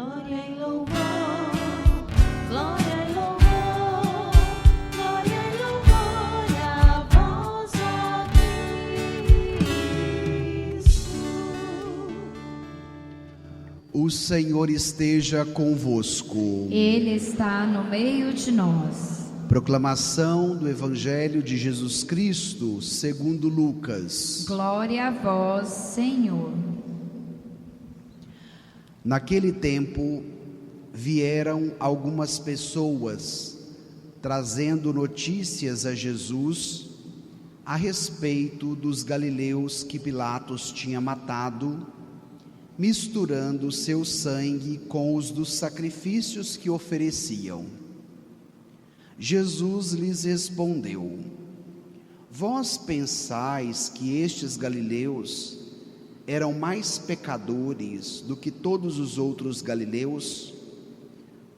Glória e louvor, glória e louvor, glória e louvor a vós, ó Cristo. O Senhor esteja convosco. Ele está no meio de nós. Proclamação do Evangelho de Jesus Cristo, segundo Lucas. Glória a vós, Senhor. Naquele tempo, vieram algumas pessoas trazendo notícias a Jesus a respeito dos galileus que Pilatos tinha matado, misturando seu sangue com os dos sacrifícios que ofereciam. Jesus lhes respondeu: Vós pensais que estes galileus eram mais pecadores do que todos os outros galileus,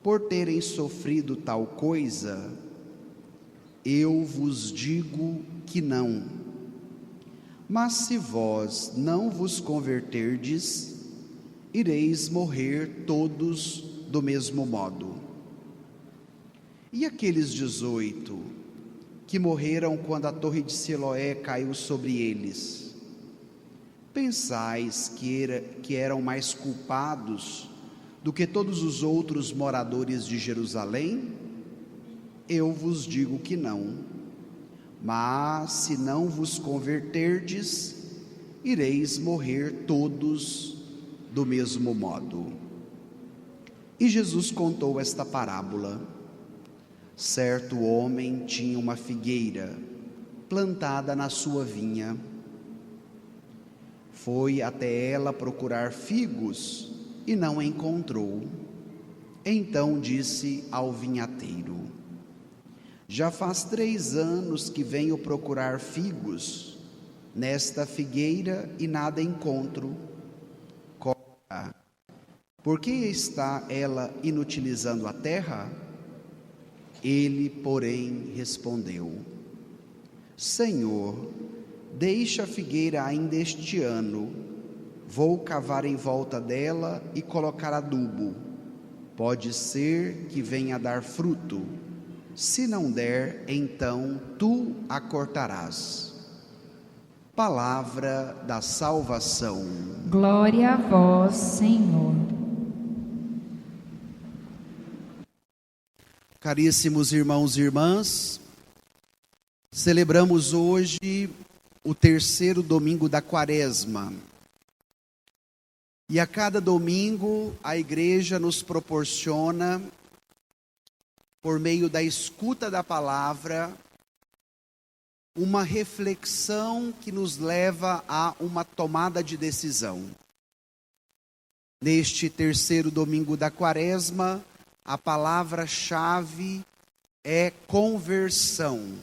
por terem sofrido tal coisa? Eu vos digo que não. Mas se vós não vos converterdes, ireis morrer todos do mesmo modo. E aqueles 18 que morreram quando a torre de Siloé caiu sobre eles, pensais que eram mais culpados do que todos os outros moradores de Jerusalém? Eu vos digo que não. Mas se não vos converterdes, ireis morrer todos do mesmo modo. E Jesus contou esta parábola. Certo homem tinha uma figueira plantada na sua vinha. Foi até ela procurar figos e não encontrou. Então disse ao vinhateiro: Já faz 3 anos que venho procurar figos nesta figueira e nada encontro. Corta. Por que está ela inutilizando a terra? Ele, porém, respondeu: Senhor, deixa a figueira ainda este ano. Vou cavar em volta dela e colocar adubo. Pode ser que venha a dar fruto. Se não der, então tu a cortarás. Palavra da salvação. Glória a vós, Senhor. Caríssimos irmãos e irmãs, celebramos hoje o 3º domingo da Quaresma. E a cada domingo a Igreja nos proporciona, por meio da escuta da palavra, uma reflexão que nos leva a uma tomada de decisão. Neste 3º domingo da Quaresma, a palavra-chave é conversão.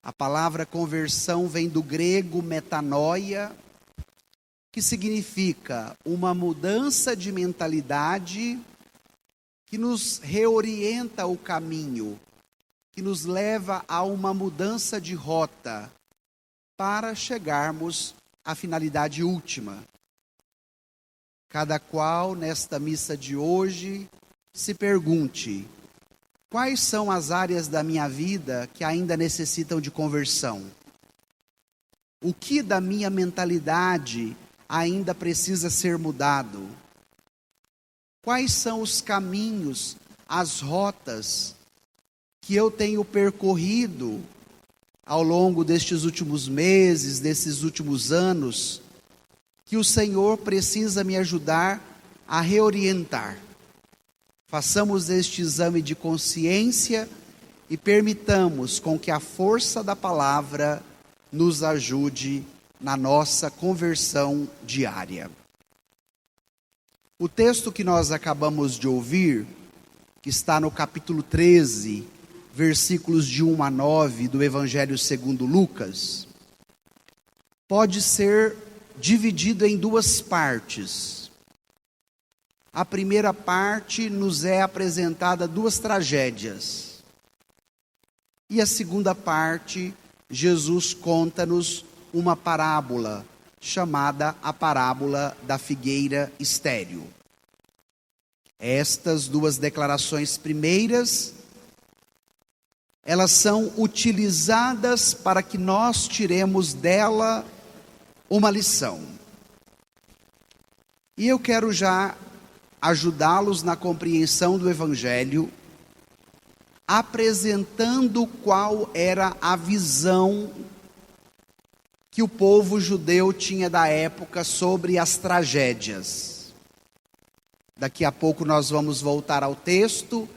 A palavra conversão vem do grego metanoia, que significa uma mudança de mentalidade que nos reorienta o caminho, que nos leva a uma mudança de rota para chegarmos à finalidade última. Cada qual, nesta missa de hoje, se pergunte: quais são as áreas da minha vida que ainda necessitam de conversão? O que da minha mentalidade ainda precisa ser mudado? Quais são os caminhos, as rotas que eu tenho percorrido ao longo destes últimos meses, desses últimos anos, que o Senhor precisa me ajudar a reorientar? Façamos este exame de consciência e permitamos com que a força da palavra nos ajude na nossa conversão diária. O texto que nós acabamos de ouvir, que está no capítulo 13, versículos de 1 a 9 do Evangelho segundo Lucas, pode ser dividido em 2 partes. A primeira parte nos é apresentada 2 tragédias. E a segunda parte, Jesus conta-nos uma parábola chamada a parábola da figueira estéril. Estas duas declarações primeiras, elas são utilizadas para que nós tiremos dela uma lição. E eu quero já ajudá-los na compreensão do Evangelho, apresentando qual era a visão que o povo judeu tinha da época sobre as tragédias. Daqui a pouco nós vamos voltar ao texto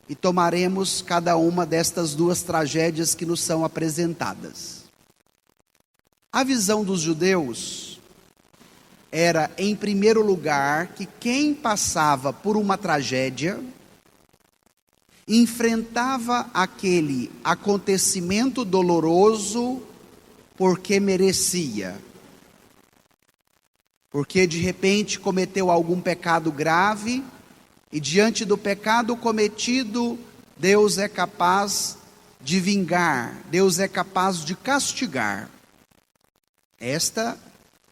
e tomaremos cada uma destas duas tragédias que nos são apresentadas. A visão dos judeus era, em primeiro lugar, que quem passava por uma tragédia enfrentava aquele acontecimento doloroso porque merecia. Porque de repente cometeu algum pecado grave e diante do pecado cometido, Deus é capaz de vingar, Deus é capaz de castigar. Esta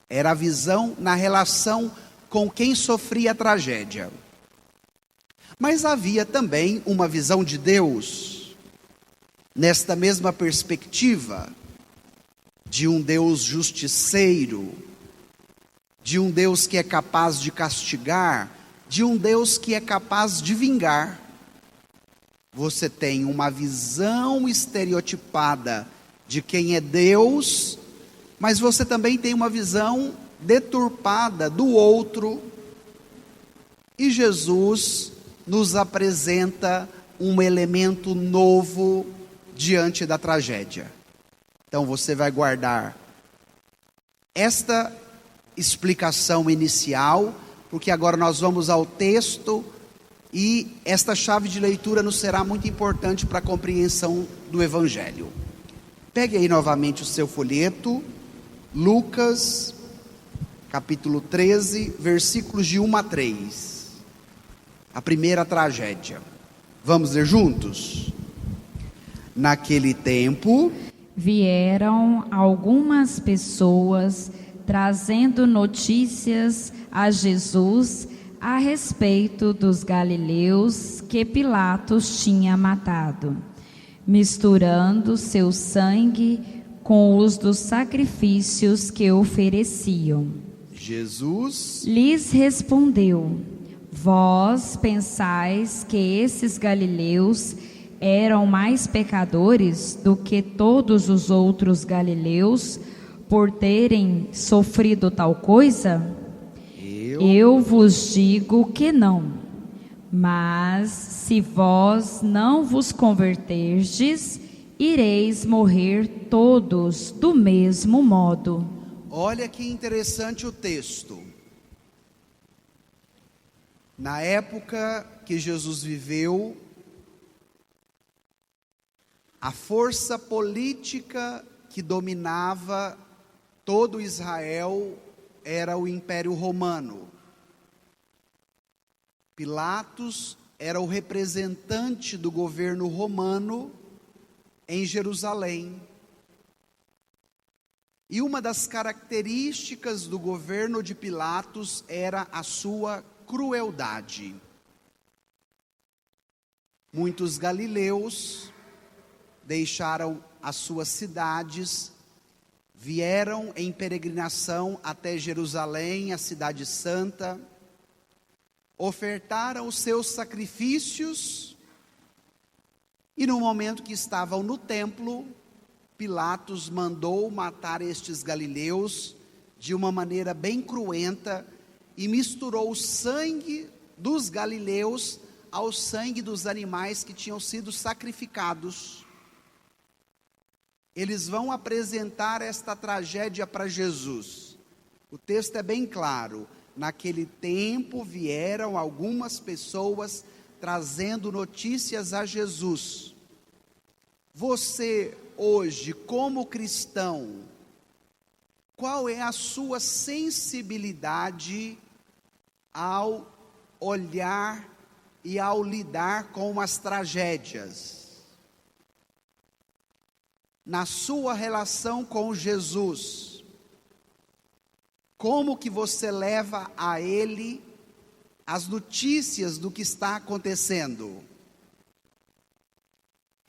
era a visão na relação com quem sofria a tragédia. Mas havia também uma visão de Deus, nesta mesma perspectiva, de um Deus justiceiro, de um Deus que é capaz de castigar, de um Deus que é capaz de vingar. Você tem uma visão estereotipada de quem é Deus, mas você também tem uma visão deturpada do outro. E Jesus nos apresenta um elemento novo diante da tragédia. Então você vai guardar esta explicação inicial, porque agora nós vamos ao texto e esta chave de leitura nos será muito importante para a compreensão do Evangelho. Pegue aí novamente o seu folheto, Lucas, capítulo 13, versículos de 1 a 3. A primeira tragédia. Vamos ler juntos? Naquele tempo, vieram algumas pessoas trazendo notícias a Jesus a respeito dos galileus que Pilatos tinha matado, misturando seu sangue com os dos sacrifícios que ofereciam. Jesus lhes respondeu: vós pensais que esses galileus eram mais pecadores do que todos os outros galileus por terem sofrido tal coisa? Eu vos digo que não. Mas se vós não vos converterdes, ireis morrer todos do mesmo modo. Olha que interessante o texto. Na época que Jesus viveu, a força política que dominava todo Israel era o Império Romano. Pilatos era o representante do governo romano em Jerusalém. E uma das características do governo de Pilatos era a sua crueldade. Muitos galileus deixaram as suas cidades, vieram em peregrinação até Jerusalém, a cidade santa, ofertaram os seus sacrifícios, e no momento que estavam no templo, Pilatos mandou matar estes galileus de uma maneira bem cruenta e misturou o sangue dos galileus ao sangue dos animais que tinham sido sacrificados. Eles vão apresentar esta tragédia para Jesus. O texto é bem claro. Naquele tempo vieram algumas pessoas trazendo notícias a Jesus. Você hoje, como cristão, qual é a sua sensibilidade ao olhar e ao lidar com as tragédias? Na sua relação com Jesus, como que você leva a Ele as notícias do que está acontecendo.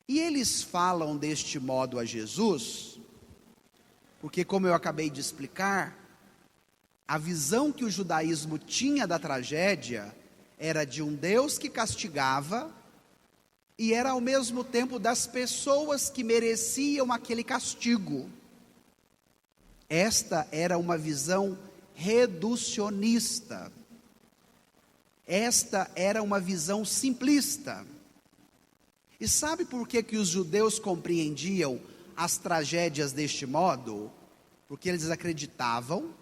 E eles falam deste modo a Jesus, porque, como eu acabei de explicar, a visão que o judaísmo tinha da tragédia era de um Deus que castigava, e era ao mesmo tempo das pessoas que mereciam aquele castigo. Esta era uma visão reducionista. Esta era uma visão simplista. E sabe por que os judeus compreendiam as tragédias deste modo? Porque eles acreditavam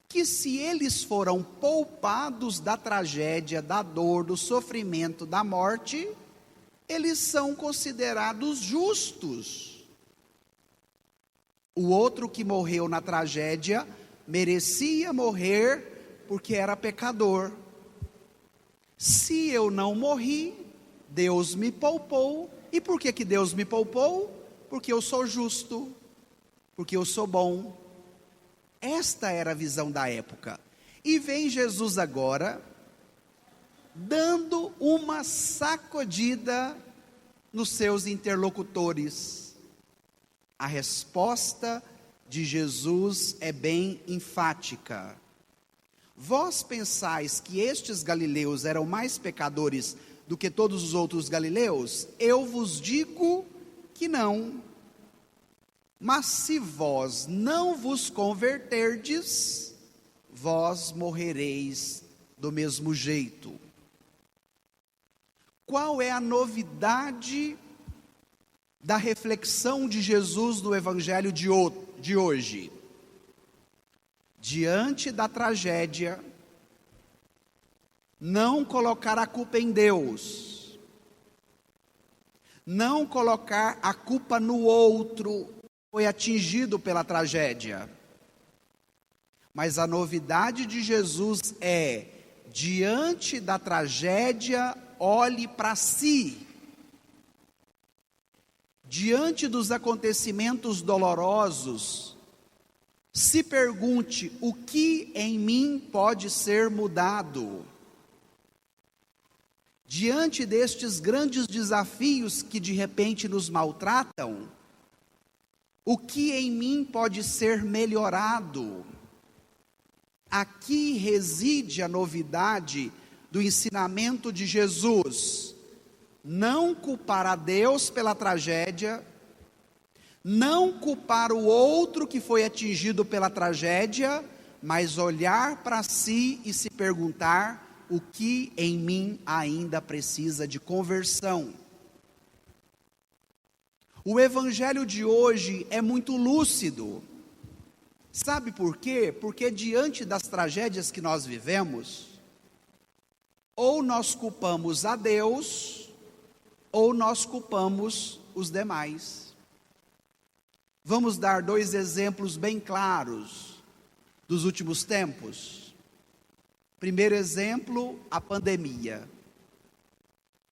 que se eles foram poupados da tragédia, da dor, do sofrimento, da morte, eles são considerados justos. O outro que morreu na tragédia merecia morrer porque era pecador. Se eu não morri, Deus me poupou. E por que Deus me poupou? Porque eu sou justo, porque eu sou bom. Esta era a visão da época. E vem Jesus agora, dando uma sacudida nos seus interlocutores. A resposta de Jesus é bem enfática. Vós pensais que estes galileus eram mais pecadores do que todos os outros galileus? Eu vos digo que não. Mas se vós não vos converterdes, vós morrereis do mesmo jeito. Qual é a novidade da reflexão de Jesus no Evangelho de hoje? Diante da tragédia, não colocar a culpa em Deus, não colocar a culpa no outro que foi atingido pela tragédia. Mas a novidade de Jesus é, diante da tragédia, olhe para si. Diante dos acontecimentos dolorosos, se pergunte: o que em mim pode ser mudado? Diante destes grandes desafios que de repente nos maltratam, o que em mim pode ser melhorado? Aqui reside a novidade do ensinamento de Jesus. Não culpar a Deus pela tragédia, não culpar o outro que foi atingido pela tragédia, mas olhar para si e se perguntar: o que em mim ainda precisa de conversão? O Evangelho de hoje é muito lúcido. Sabe por quê? Porque diante das tragédias que nós vivemos, ou nós culpamos a Deus, ou nós culpamos os demais. Vamos dar 2 exemplos bem claros dos últimos tempos. Primeiro exemplo, a pandemia.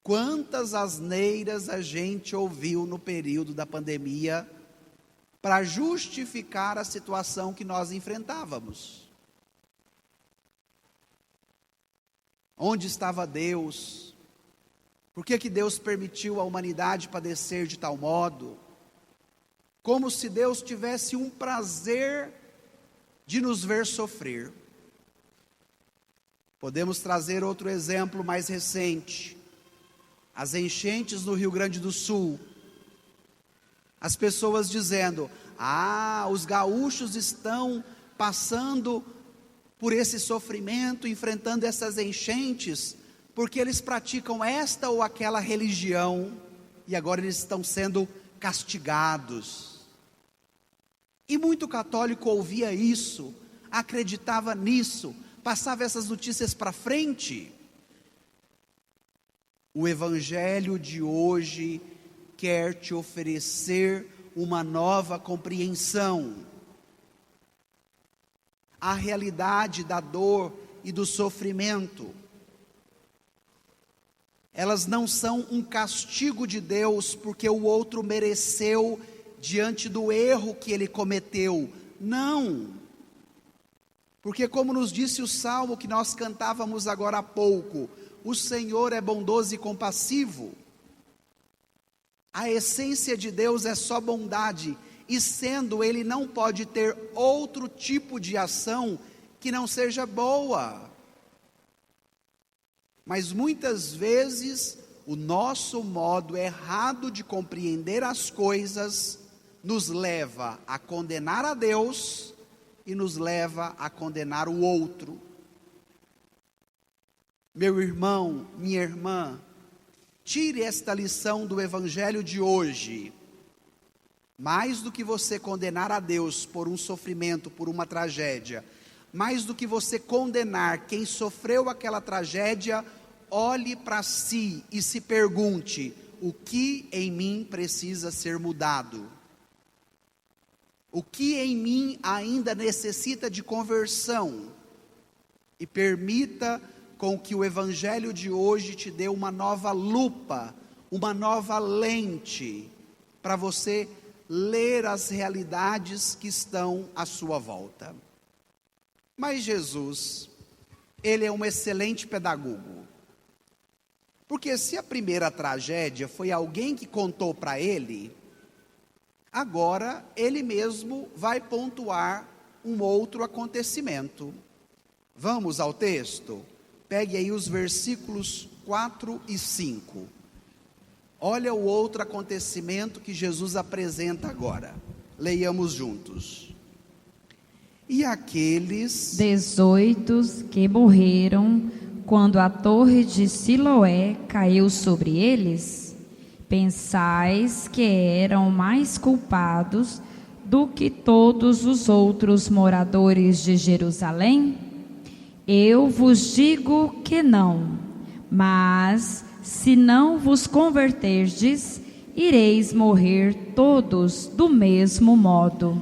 Quantas asneiras a gente ouviu no período da pandemia para justificar a situação que nós enfrentávamos. Onde estava Deus? Por que Deus permitiu a humanidade padecer de tal modo? Como se Deus tivesse um prazer de nos ver sofrer. Podemos trazer outro exemplo mais recente. As enchentes no Rio Grande do Sul. As pessoas dizendo: os gaúchos estão passando por esse sofrimento, enfrentando essas enchentes, porque eles praticam esta ou aquela religião, e agora eles estão sendo castigados. E muito católico ouvia isso, acreditava nisso, passava essas notícias para frente. O Evangelho de hoje quer te oferecer uma nova compreensão. A realidade da dor e do sofrimento, elas não são um castigo de Deus porque o outro mereceu diante do erro que ele cometeu. Não. Porque, como nos disse o salmo que nós cantávamos agora há pouco, o Senhor é bondoso e compassivo. A essência de Deus é só bondade, e sendo Ele, não pode ter outro tipo de ação que não seja boa. Mas muitas vezes o nosso modo errado de compreender as coisas nos leva a condenar a Deus e nos leva a condenar o outro. Meu irmão, minha irmã, tire esta lição do Evangelho de hoje. Mais do que você condenar a Deus por um sofrimento, por uma tragédia, mais do que você condenar quem sofreu aquela tragédia, olhe para si e se pergunte: o que em mim precisa ser mudado? O que em mim ainda necessita de conversão? E permita com que o Evangelho de hoje te dê uma nova lupa, uma nova lente, para você ler as realidades que estão à sua volta. Mas Jesus, Ele é um excelente pedagogo. Porque se a primeira tragédia foi alguém que contou para Ele, agora Ele mesmo vai pontuar um outro acontecimento. Vamos ao texto? Pegue aí os versículos 4 e 5. Olha o outro acontecimento que Jesus apresenta agora. Leiamos juntos. E aqueles 18 que morreram quando a torre de Siloé caiu sobre eles, pensais que eram mais culpados do que todos os outros moradores de Jerusalém? Eu vos digo que não, mas se não vos converterdes, ireis morrer todos do mesmo modo.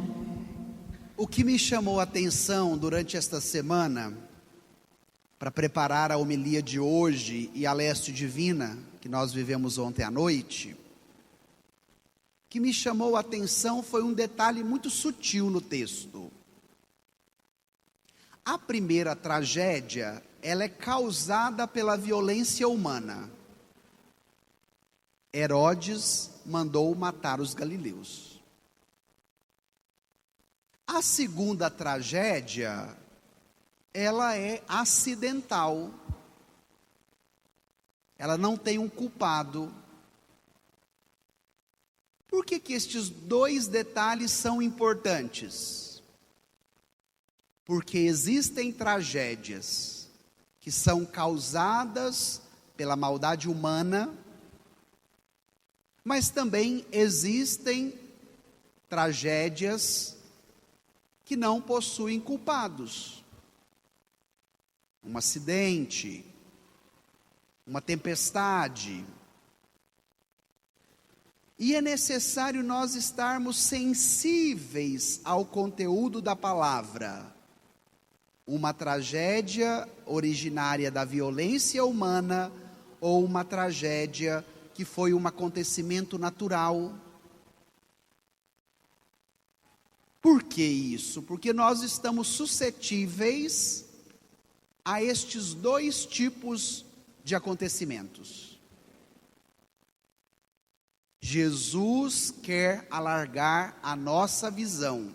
O que me chamou a atenção durante esta semana, para preparar a homilia de hoje e a Leste Divina, que nós vivemos ontem à noite, o que me chamou a atenção foi um detalhe muito sutil no texto. A primeira tragédia, ela é causada pela violência humana. Herodes mandou matar os galileus. A segunda tragédia, ela é acidental. Ela não tem um culpado. Por que estes dois detalhes são importantes? Porque existem tragédias que são causadas pela maldade humana, mas também existem tragédias que não possuem culpados. Um acidente, uma tempestade. E é necessário nós estarmos sensíveis ao conteúdo da palavra. Uma tragédia originária da violência humana ou uma tragédia que foi um acontecimento natural. Por que isso? Porque nós estamos suscetíveis a estes dois tipos de acontecimentos. Jesus quer alargar a nossa visão.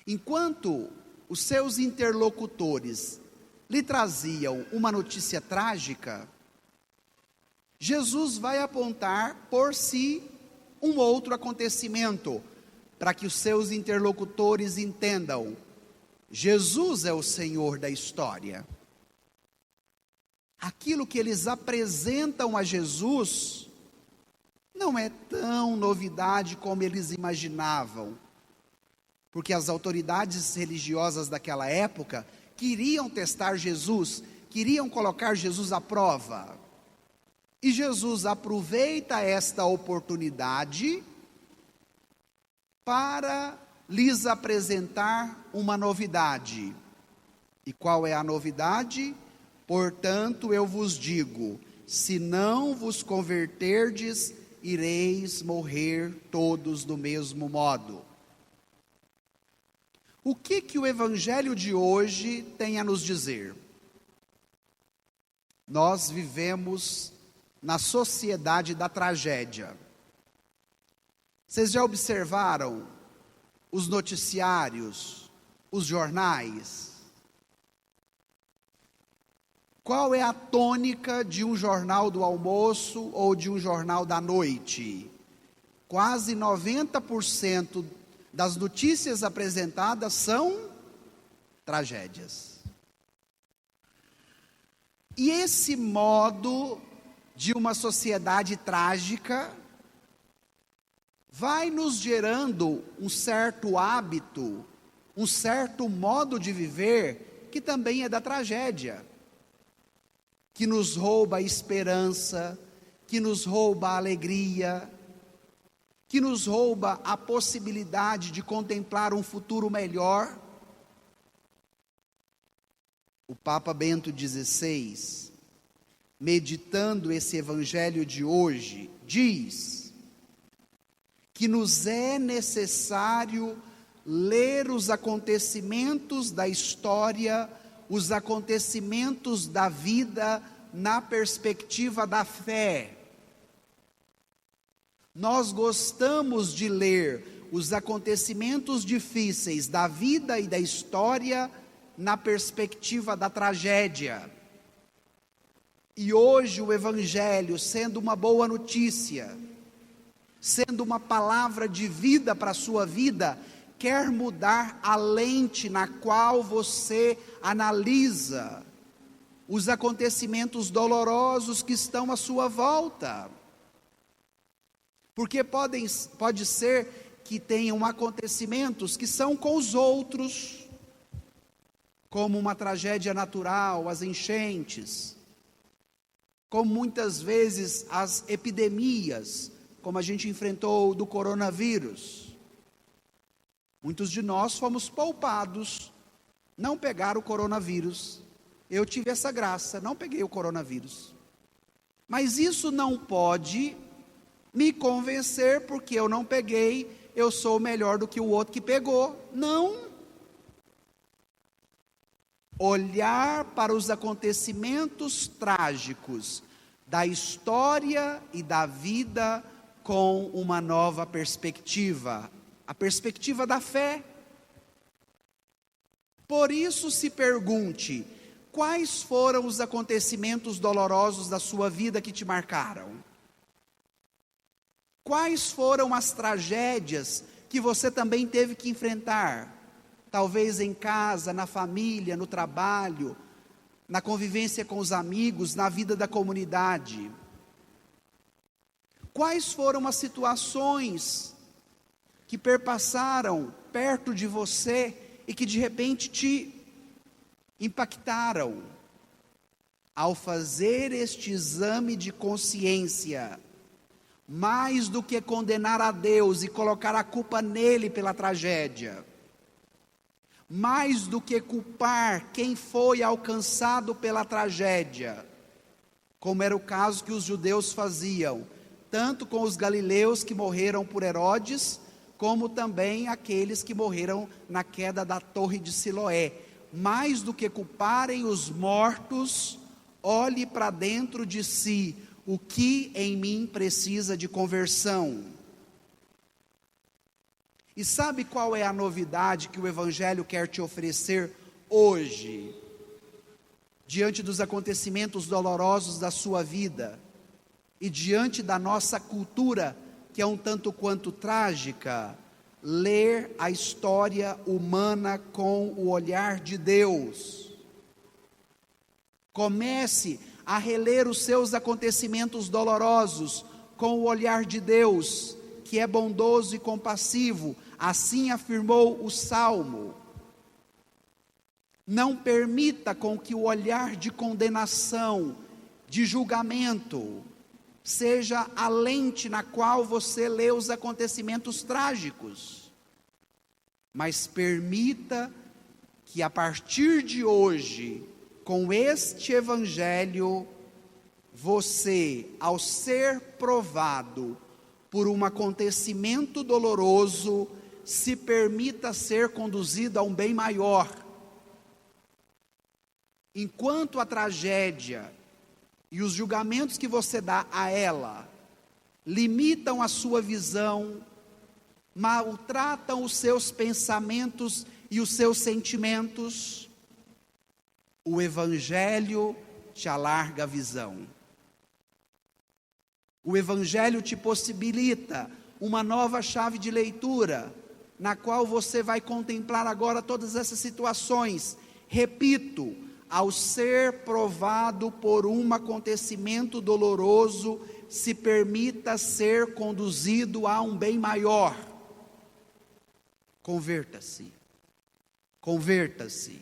Enquanto os seus interlocutores lhe traziam uma notícia trágica, Jesus vai apontar por si um outro acontecimento, para que os seus interlocutores entendam: Jesus é o Senhor da história. Aquilo que eles apresentam a Jesus não é tão novidade como eles imaginavam, porque as autoridades religiosas daquela época queriam testar Jesus, queriam colocar Jesus à prova. E Jesus aproveita esta oportunidade para lhes apresentar uma novidade. E qual é a novidade? Portanto, eu vos digo, se não vos converterdes, ireis morrer todos do mesmo modo. O que o Evangelho de hoje tem a nos dizer? Nós vivemos na sociedade da tragédia. Vocês já observaram os noticiários, os jornais? Qual é a tônica de um jornal do almoço ou de um jornal da noite? Quase 90% das notícias apresentadas são tragédias. E esse modo de uma sociedade trágica vai nos gerando um certo hábito, um certo modo de viver que também é da tragédia, que nos rouba a esperança, que nos rouba a alegria, que nos rouba a possibilidade de contemplar um futuro melhor. O Papa Bento XVI, meditando esse evangelho de hoje, diz que nos é necessário ler os acontecimentos da história, os acontecimentos da vida na perspectiva da fé. Nós gostamos de ler os acontecimentos difíceis da vida e da história na perspectiva da tragédia. E hoje o Evangelho, sendo uma boa notícia, sendo uma palavra de vida para a sua vida, quer mudar a lente na qual você analisa os acontecimentos dolorosos que estão à sua volta. Porque pode ser que tenham acontecimentos que são com os outros, como uma tragédia natural, as enchentes, como muitas vezes as epidemias, como a gente enfrentou do coronavírus. Muitos de nós fomos poupados, não pegaram o coronavírus. Eu tive essa graça, não peguei o coronavírus. Mas isso não pode me convencer, porque eu não peguei, eu sou melhor do que o outro que pegou. Não. Olhar para os acontecimentos trágicos da história e da vida com uma nova perspectiva, a perspectiva da fé. Por isso se pergunte, quais foram os acontecimentos dolorosos da sua vida que te marcaram? Quais foram as tragédias que você também teve que enfrentar? Talvez em casa, na família, no trabalho, na convivência com os amigos, na vida da comunidade. Quais foram as situações que perpassaram perto de você e que de repente te impactaram? Ao fazer este exame de consciência, mais do que condenar a Deus e colocar a culpa nele pela tragédia, mais do que culpar quem foi alcançado pela tragédia, como era o caso que os judeus faziam, tanto com os galileus que morreram por Herodes, como também aqueles que morreram na queda da torre de Siloé. Mais do que culparem os mortos, olhe para dentro de si, o que em mim precisa de conversão. E sabe qual é a novidade que o Evangelho quer te oferecer hoje, diante dos acontecimentos dolorosos da sua vida, e diante da nossa cultura, que é um tanto quanto trágica? Ler a história humana com o olhar de Deus. Comece a reler os seus acontecimentos dolorosos com o olhar de Deus, que é bondoso e compassivo. Assim afirmou o Salmo. Não permita com que o olhar de condenação, de julgamento, seja a lente na qual você lê os acontecimentos trágicos. Mas permita que a partir de hoje, com este Evangelho, você, ao ser provado por um acontecimento doloroso, se permita ser conduzido a um bem maior. Enquanto a tragédia e os julgamentos que você dá a ela limitam a sua visão, maltratam os seus pensamentos e os seus sentimentos, o Evangelho te alarga a visão. O Evangelho te possibilita uma nova chave de leitura, na qual você vai contemplar agora todas essas situações. Repito, ao ser provado por um acontecimento doloroso, se permita ser conduzido a um bem maior. Converta-se, converta-se,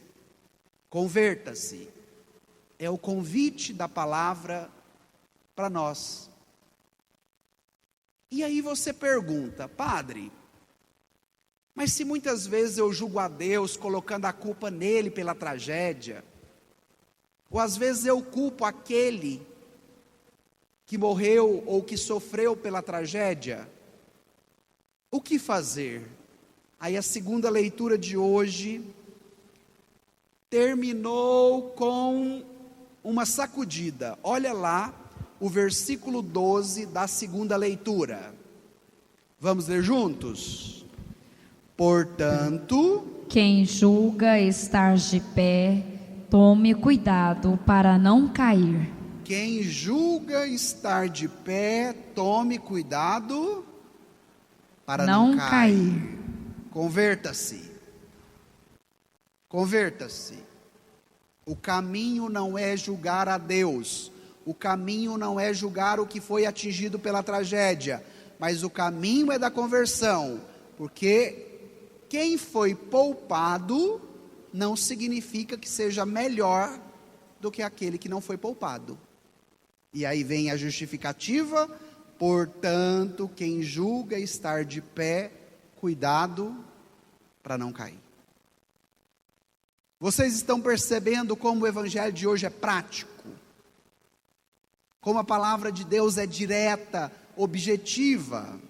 converta-se. É o convite da palavra para nós. E aí você pergunta, padre, mas se muitas vezes eu julgo a Deus colocando a culpa nele pela tragédia, ou às vezes eu culpo aquele que morreu ou que sofreu pela tragédia, o que fazer? Aí a segunda leitura de hoje terminou com uma sacudida. Olha lá o versículo 12 da segunda leitura. Vamos ler juntos? Portanto, quem julga estar de pé, tome cuidado para não cair. quem julga estar de pé, tome cuidado para não cair. Converta-se. Converta-se. O caminho não é julgar a Deus. O caminho não é julgar o que foi atingido pela tragédia. Mas o caminho é da conversão. Porque quem foi poupado não significa que seja melhor do que aquele que não foi poupado. E aí vem a justificativa. Portanto, quem julga estar de pé, cuidado para não cair. Vocês estão percebendo como o evangelho de hoje é prático? Como a palavra de Deus é direta, objetiva?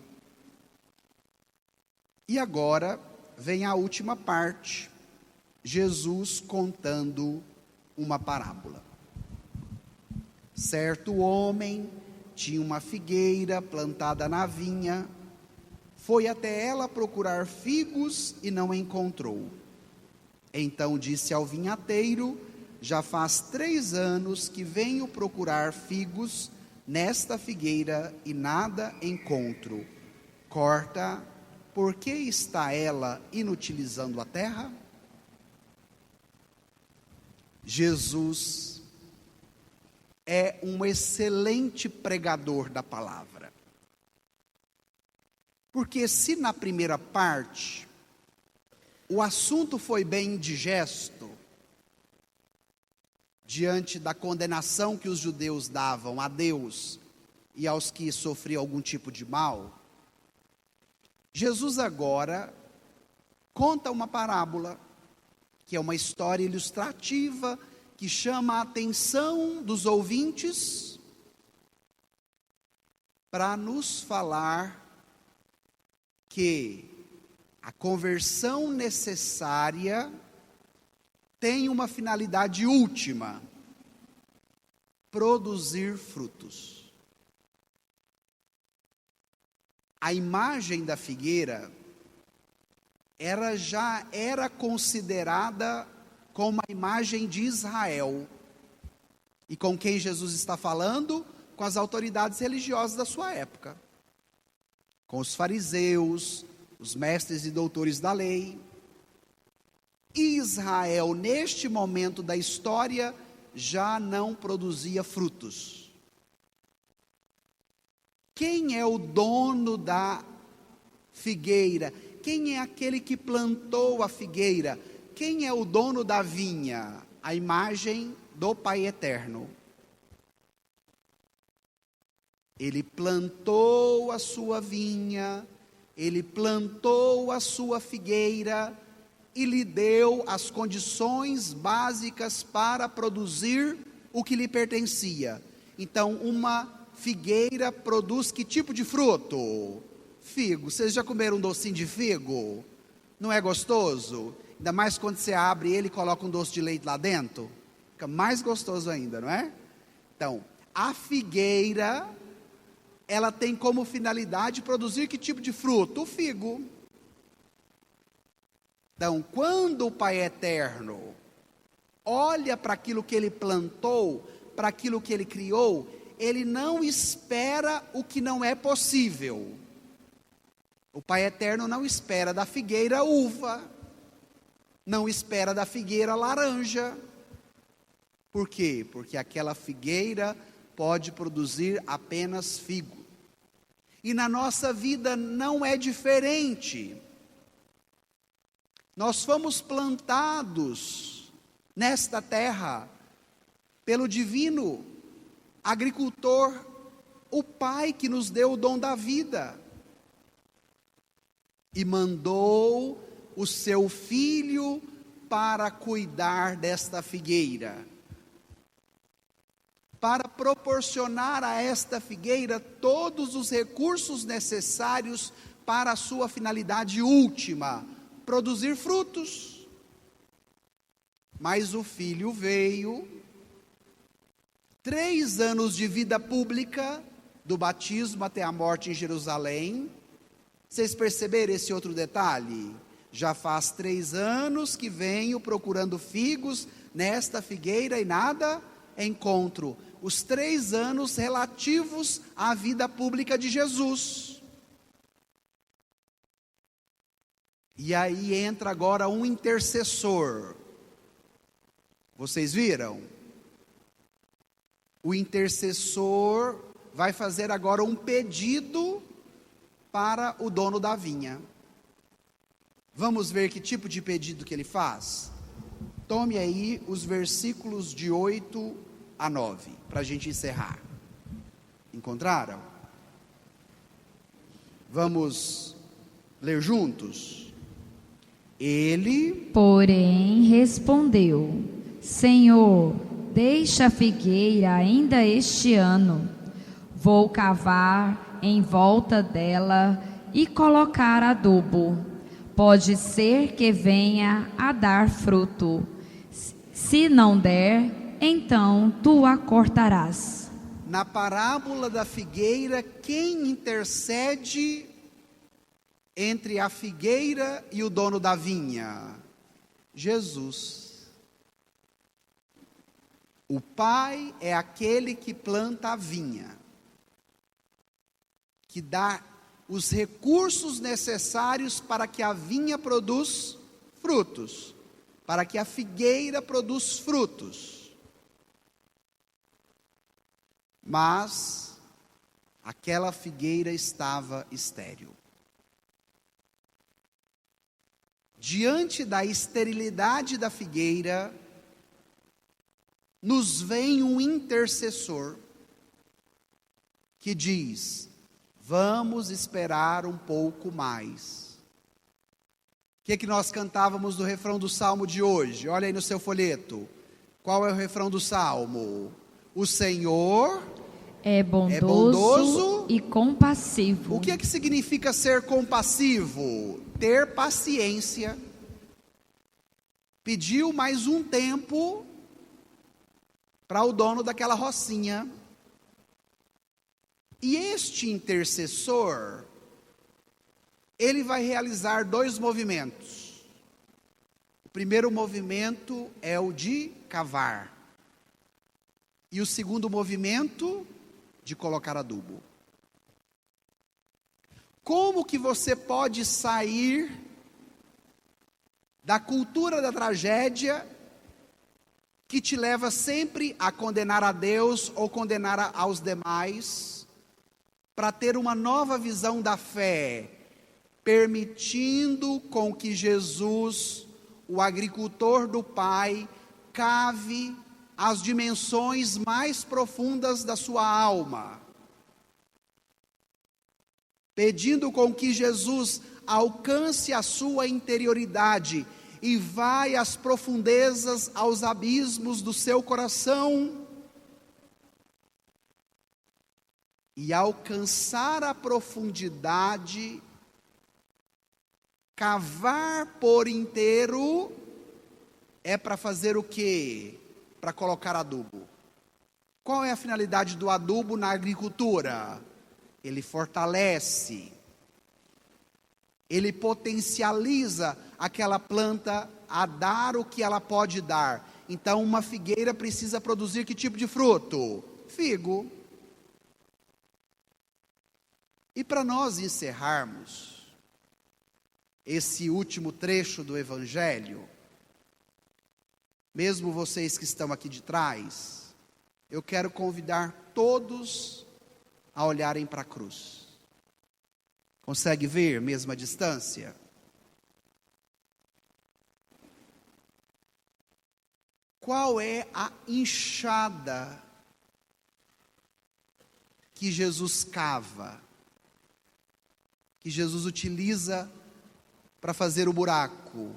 E agora vem a última parte, Jesus contando uma parábola. Certo homem tinha uma figueira plantada na vinha, foi até ela procurar figos e não encontrou. Então disse ao vinhateiro: já faz 3 anos que venho procurar figos nesta figueira e nada encontro. Corta, por que está ela inutilizando a terra? Jesus é um excelente pregador da palavra. Porque se na primeira parte o assunto foi bem indigesto, diante da condenação que os judeus davam a Deus e aos que sofriam algum tipo de mal, Jesus agora conta uma parábola, que é uma história ilustrativa, que chama a atenção dos ouvintes para nos falar que a conversão necessária tem uma finalidade última: produzir frutos. A imagem da figueira já era considerada como a imagem de Israel. E com quem Jesus está falando? Com as autoridades religiosas da sua época. Com os fariseus, os mestres e doutores da lei. Israel, neste momento da história, já não produzia frutos. Quem é o dono da figueira? Quem é aquele que plantou a figueira? Quem é o dono da vinha? A imagem do Pai Eterno. Ele plantou a sua vinha, ele plantou a sua figueira e lhe deu as condições básicas para produzir o que lhe pertencia. Então, uma figueira produz que tipo de fruto? Figo. Vocês já comeram um docinho de figo? Não é gostoso? Ainda mais quando você abre ele e coloca um doce de leite lá dentro. Fica mais gostoso ainda, não é? Então, a figueira, ela tem como finalidade produzir que tipo de fruto? O figo. Então, quando o Pai Eterno olha para aquilo que Ele plantou, para aquilo que Ele criou, Ele não espera o que não é possível. O Pai Eterno não espera da figueira uva, não espera da figueira laranja. Por quê? Porque aquela figueira pode produzir apenas figo. E na nossa vida não é diferente. Nós fomos plantados nesta terra pelo divino agricultor, o Pai que nos deu o dom da vida. E mandou o seu filho para cuidar desta figueira, para proporcionar a esta figueira todos os recursos necessários para a sua finalidade última, produzir frutos. Mas o filho veio, 3 anos de vida pública, do batismo até a morte em Jerusalém. Vocês perceberam esse outro detalhe? Já faz 3 anos que venho procurando figos nesta figueira e nada encontro. Os 3 anos relativos à vida pública de Jesus. E aí entra agora um intercessor. Vocês viram? O intercessor vai fazer agora um pedido para o dono da vinha. Vamos ver que tipo de pedido que ele faz? Tome aí os versículos de 8 a 9, para a gente encerrar. Encontraram? Vamos ler juntos? Ele, Porém, respondeu: Senhor, deixa a figueira ainda este ano. Vou cavar em volta dela e colocar adubo. Pode ser que venha a dar fruto. Se não der, então tu a cortarás. na parábola da figueira, quem intercede entre a figueira e o dono da vinha? Jesus. O Pai é aquele que planta a vinha, que dá os recursos necessários para que a vinha produza frutos, para que a figueira produza frutos. Mas aquela figueira estava estéril. Diante da esterilidade da figueira, nos vem um intercessor que diz: vamos esperar um pouco mais. O que nós cantávamos no refrão do salmo de hoje? Olha aí no seu folheto. Qual é o refrão do salmo? O Senhor é bondoso e compassivo. O que significa ser compassivo? Ter paciência. Pediu mais um tempo para o dono daquela rocinha. E este intercessor, ele vai realizar 2 movimentos. O primeiro movimento é o de cavar. E o segundo movimento, de colocar adubo. Como que você pode sair da cultura da tragédia que te leva sempre a condenar a Deus ou condenar aos demais, para ter uma nova visão da fé, permitindo com que Jesus, o agricultor do Pai, cave as dimensões mais profundas da sua alma, pedindo com que Jesus alcance a sua interioridade e vai às profundezas, aos abismos do seu coração, e alcançar a profundidade, cavar por inteiro, é para fazer o quê? Para colocar adubo. Qual é a finalidade do adubo na agricultura? Ele fortalece, ele potencializa aquela planta a dar o que ela pode dar. Então, uma figueira precisa produzir que tipo de fruto? Figo. E para nós encerrarmos esse último trecho do Evangelho, mesmo vocês que estão aqui de trás, eu quero convidar todos a olharem para a cruz. Consegue ver, mesmo à distância? Qual é a enxada que Jesus cava, que Jesus utiliza para fazer o buraco?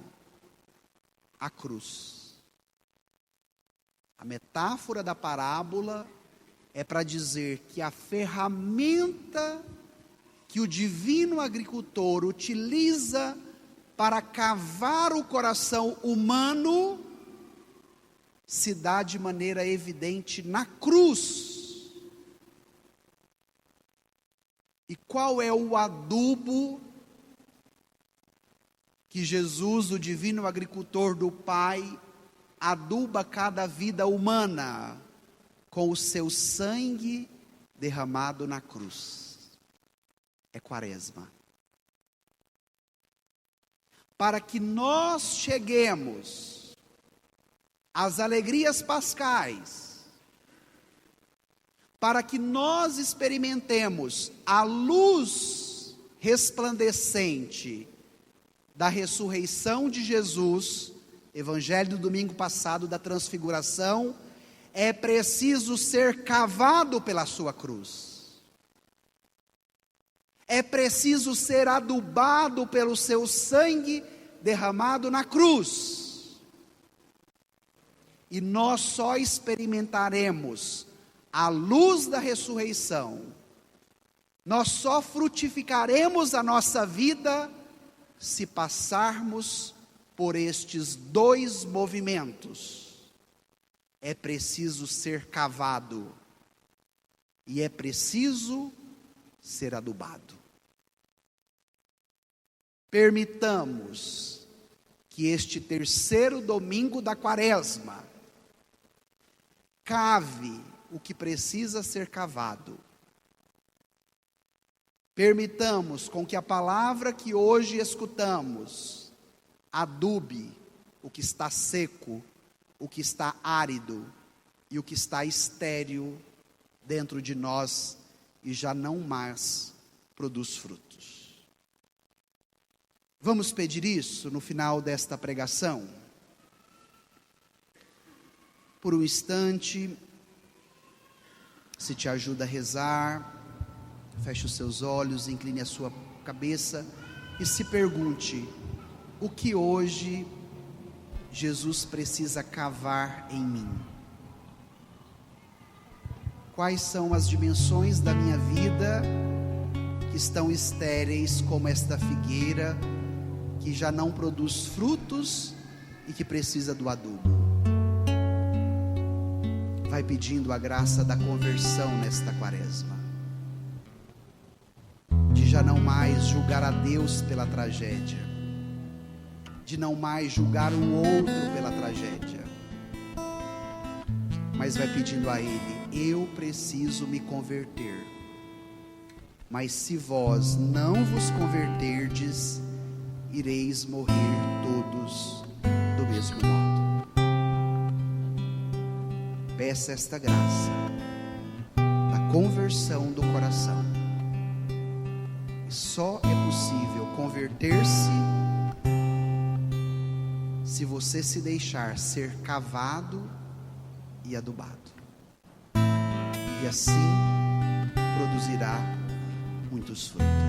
A cruz. A metáfora da parábola é para dizer que a ferramenta que o divino agricultor utiliza para cavar o coração humano se dá de maneira evidente na cruz. E qual é o adubo que Jesus, o divino agricultor do Pai, aduba cada vida humana? Com o seu sangue derramado na cruz. É Quaresma. Para que nós cheguemos às alegrias pascais, para que nós experimentemos a luz resplandecente da ressurreição de Jesus, Evangelho do domingo passado da transfiguração, é preciso ser cavado pela sua cruz. É preciso ser adubado pelo seu sangue derramado na cruz. E nós só experimentaremos a luz da ressurreição, nós só frutificaremos a nossa vida se passarmos por estes dois movimentos. É preciso ser cavado e é preciso ser adubado. Permitamos que este terceiro domingo da Quaresma cave o que precisa ser cavado. Permitamos com que a palavra que hoje escutamos adube o que está seco, o que está árido e o que está estéril dentro de nós e já não mais produz frutos. Vamos pedir isso no final desta pregação? Por um instante, se te ajuda a rezar, feche os seus olhos, incline a sua cabeça e se pergunte: o que hoje Jesus precisa cavar em mim? Quais são as dimensões da minha vida que estão estéreis como esta figueira, que já não produz frutos e que precisa do adubo? Vai pedindo a graça da conversão nesta Quaresma, de já não mais julgar a Deus pela tragédia, de não mais julgar o outro pela tragédia, mas vai pedindo a Ele: eu preciso me converter, mas se vós não vos converterdes, ireis morrer todos do mesmo modo. Peça esta graça da conversão do coração. E só é possível converter-se se você se deixar ser cavado e adubado. E assim produzirá muitos frutos.